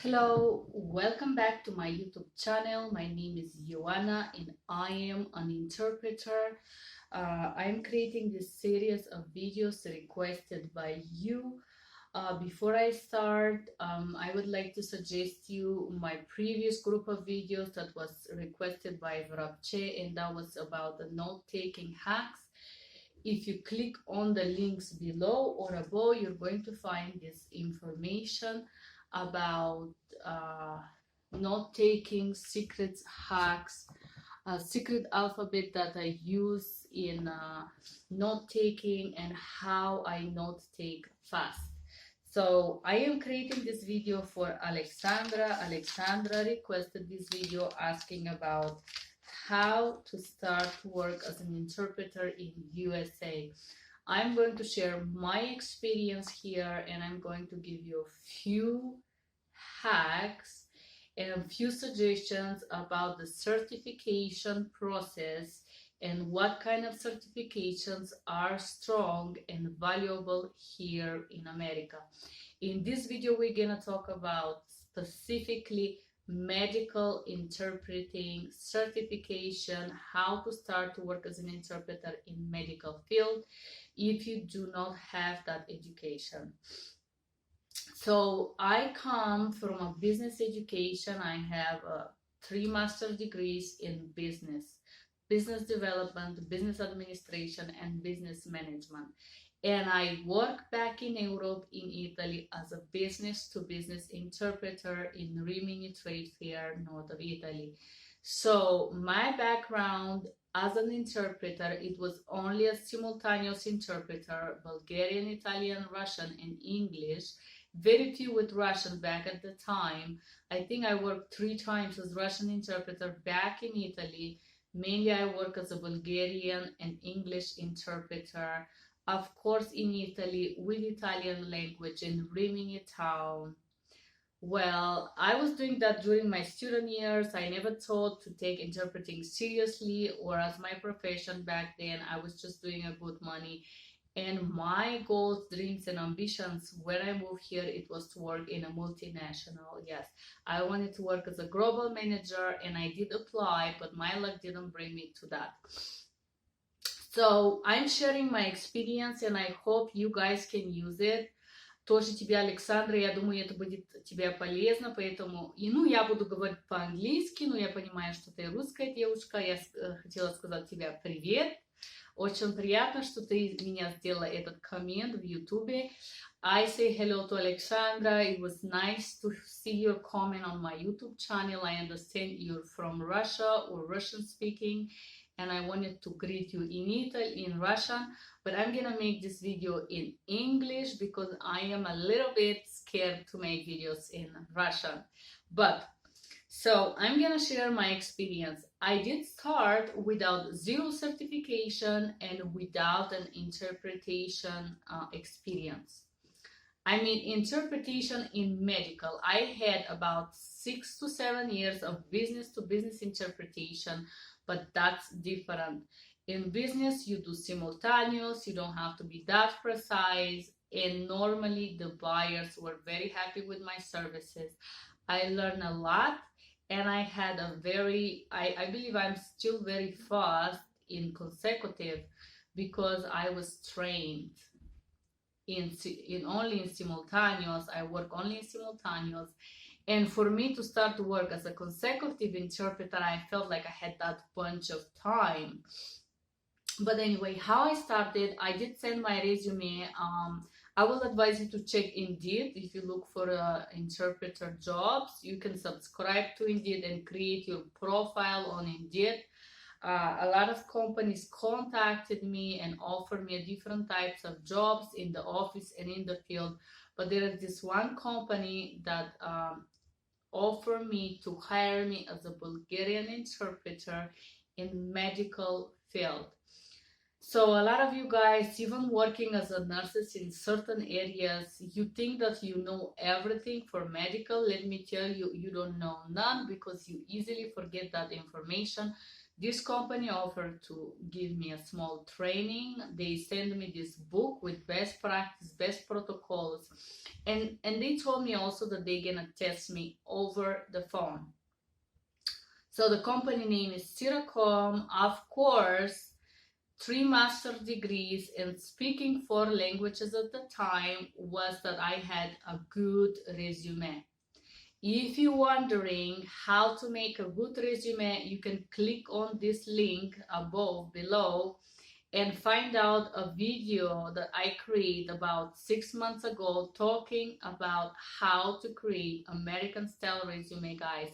Hello, welcome back to my YouTube channel. My name is Joanna and I am an interpreter. I'm creating this series of videos requested by you. Before I start, I would like to suggest you my previous group of videos that was requested by Vrabche, and that was about the note-taking hacks. If you click on the links below or above, you're going to find this information about uh, note-taking secrets, hacks, secret alphabet that I use in note-taking, and how I note-take fast. So I am creating this video for Alexandra. Alexandra requested this video asking about how to start work as an interpreter in USA. I'm going to share my experience here, and I'm going to give you a few hacks and a few suggestions about the certification process and what kind of certifications are strong and valuable here in America. In this video, we're gonna talk about specifically medical interpreting certification, how to start to work as an interpreter in medical field if you do not have that education. So I come from a business education. I have 3 master's degrees in business development, business administration, and business management. And I work back in Europe, in Italy, as a business-to-business interpreter in Rimini Trade Fair, north of Italy. So my background as an interpreter, it was only a simultaneous interpreter, Bulgarian, Italian, Russian, and English. Very few with Russian back at the time. I think I worked 3 times as Russian interpreter back in Italy. Mainly I work as a Bulgarian and English interpreter. Of course, in Italy with Italian language in Rimini town. Well, I was doing that during my student years. I never thought to take interpreting seriously or as my profession back then. I was just doing a good money. And my goals, dreams, and ambitions when I moved here, it was to work in a multinational. Yes, I wanted to work as a global manager, and I did apply, but my luck didn't bring me to that. So I'm sharing my experience, and I hope you guys can use it. Тоже тебе, Александра, я думаю, это будет тебе полезно, поэтому, я буду говорить по-английски, но я понимаю, что ты русская девушка, я хотела сказать тебе привет. Очень приятно, что ты меня сделала этот коммент в YouTube. I say hello to Alexandra. It was nice to see your comment on my YouTube channel. I understand you're from Russia or Russian speaking, and I wanted to greet you in Russian, but I'm gonna make this video in English because I am a little bit scared to make videos in Russian. So I'm gonna share my experience. I did start without 0 certification and without an interpretation experience. I mean, interpretation in medical. I had about 6 to 7 years of business-to-business interpretation, but that's different. In business, you do simultaneous, you don't have to be that precise, and normally the buyers were very happy with my services. I learned a lot, and I had a I believe I'm still very fast in consecutive because I was trained only in simultaneous. I work only in simultaneous, and for me to start to work as a consecutive interpreter, I felt like I had that bunch of time. But anyway, how I started, I did send my resume. I will advise you to check Indeed. If you look for interpreter jobs, you can subscribe to Indeed and create your profile on Indeed. A lot of companies contacted me and offered me different types of jobs in the office and in the field. But there is this one company that offered me to hire me as a Bulgarian interpreter in medical field. So a lot of you guys, even working as a nurses in certain areas, you think that you know everything for medical. Let me tell you, you don't know none, because you easily forget that information. This company offered to give me a small training. They sent me this book with best practice, best protocols, and they told me also that they're gonna test me over the phone. So the company name is Siracom. Of course, 3 master's degrees and speaking 4 languages at the time was that I had a good resume. If you're wondering how to make a good resume, you can click on this link below, and find out a video that I created about 6 months ago talking about how to create American style resume, guys.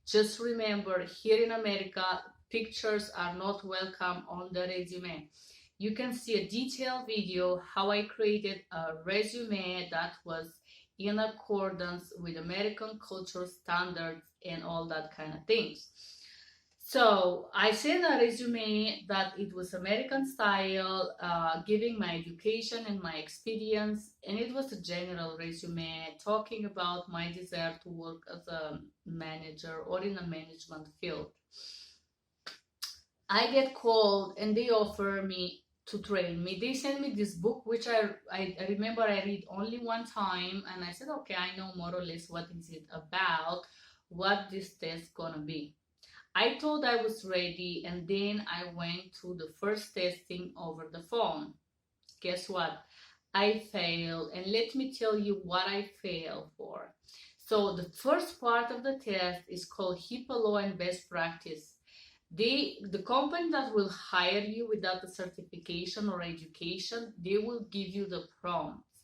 Just remember, here in America, pictures are not welcome on the resume. You can see a detailed video how I created a resume that was in accordance with American cultural standards and all that kind of things. So I sent a resume that it was American style, giving my education and my experience, and it was a general resume talking about my desire to work as a manager or in a management field. I get called and they offer me to train me. They sent me this book, which I remember I read only one time, and I said, okay, I know more or less what is it about, what this test gonna be. I thought I was ready, and then I went to the first testing over the phone. Guess what? I failed, and let me tell you what I failed for. So the first part of the test is called HIPAA law and best practice. The company that will hire you without a certification or education, they will give you the prompts.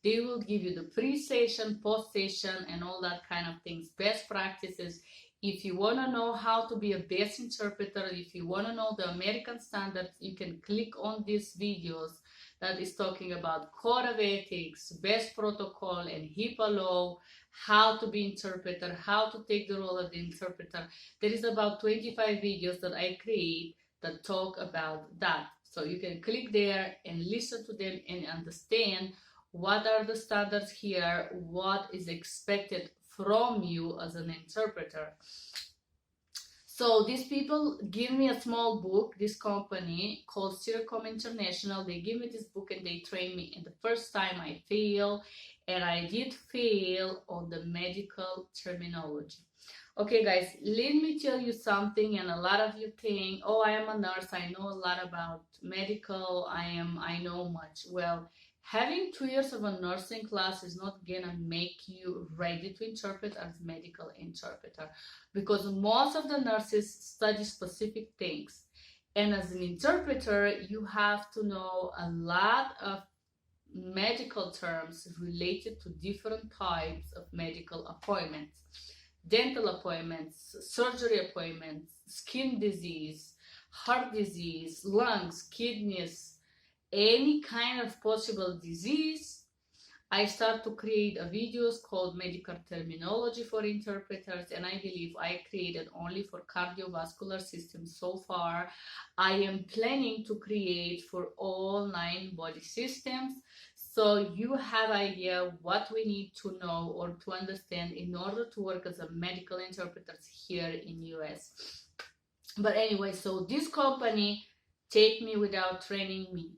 They will give you the pre-session, post-session, and all that kind of things, best practices. If you want to know how to be a best interpreter, if you want to know the American standards, you can click on these videos that is talking about code of ethics, best protocol, and HIPAA law, how to be interpreter, how to take the role of the interpreter. There is about 25 videos that I create that talk about that. So you can click there and listen to them and understand what are the standards here, what is expected from you as an interpreter. So these people give me a small book, this company called Siracom International. They give me this book and they train me. And the first time I failed, and I did fail on the medical terminology. Okay, guys, let me tell you something, and a lot of you think, oh, I am a nurse, I know a lot about medical, I know much. Well, having 2 years of a nursing class is not gonna make you ready to interpret as medical interpreter, because most of the nurses study specific things, and as an interpreter you have to know a lot of medical terms related to different types of medical appointments, dental appointments, surgery appointments, skin disease, heart disease, lungs, kidneys, any kind of possible disease. I start to create a videos called medical terminology for interpreters, and I believe I created only for cardiovascular system so far. I am planning to create for all 9 body systems, so you have idea what we need to know or to understand in order to work as a medical interpreters here in US. But anyway, so this company take me without training me.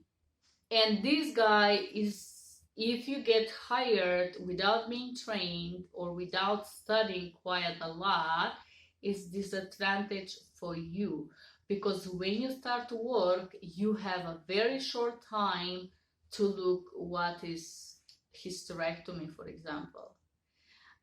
And this guy is, if you get hired without being trained or without studying quite a lot, is disadvantage for you, because when you start to work, you have a very short time to look what is hysterectomy, for example.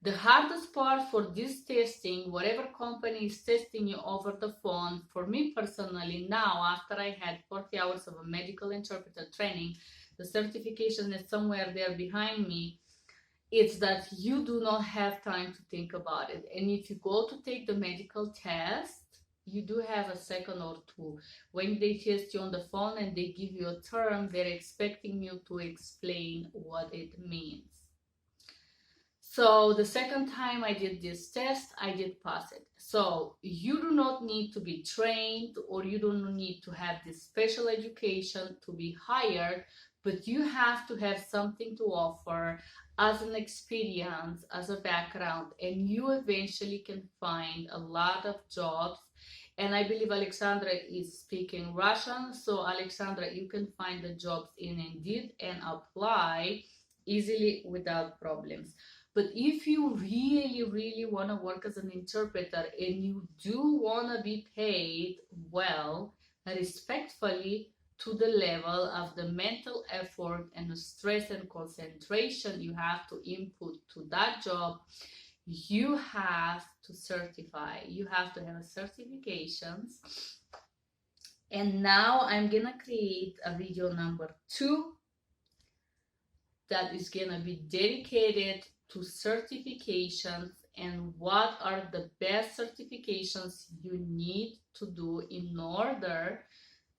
The hardest part for this testing, whatever company is testing you over the phone, for me personally now, after I had 40 hours of a medical interpreter training, the certification is somewhere there behind me, it's that you do not have time to think about it. And if you go to take the medical test, you do have a second or two. When they test you on the phone and they give you a term, they're expecting you to explain what it means. So the second time I did this test, I did pass it. So you do not need to be trained, or you don't need to have this special education to be hired but you have to have something to offer as an experience, as a background, and you eventually can find a lot of jobs. And I believe Alexandra is speaking Russian, so Alexandra, you can find the jobs in Indeed and apply easily without problems. But if you really want to work as an interpreter and you do want to be paid well, respectfully, to the level of the mental effort and the stress and concentration you have to input to that job, you have to certify. You have to have certifications. And now I'm gonna create a video number 2 that is gonna be dedicated to certifications and what are the best certifications you need to do in order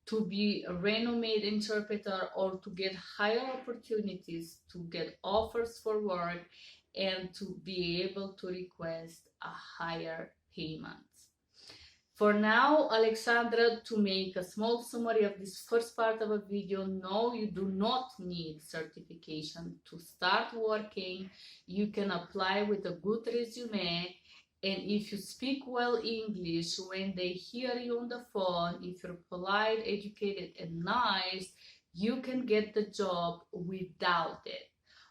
to be a renowned interpreter or to get higher opportunities, to get offers for work, and to be able to request a higher payment. For now, Alexandra, to make a small summary of this first part of a video, no, you do not need certification to start working. You can apply with a good resume, and if you speak well English, when they hear you on the phone, if you're polite, educated, and nice, you can get the job without it.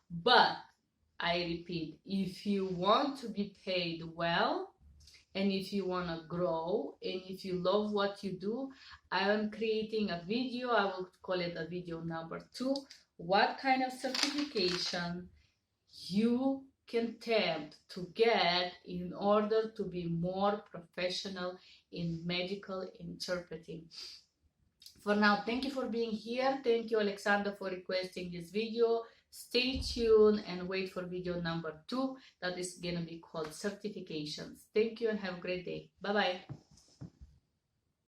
But I repeat, if you want to be paid well, and if you want to grow, and if you love what you do, I am creating a video. I will call it a video number 2. What kind of certification you can attempt to get in order to be more professional in medical interpreting. For now, thank you for being here. Thank you, Alexandra, for requesting this video. Stay tuned and wait for video number 2 that is going to be called certifications. Thank you and have a great day. Bye-bye.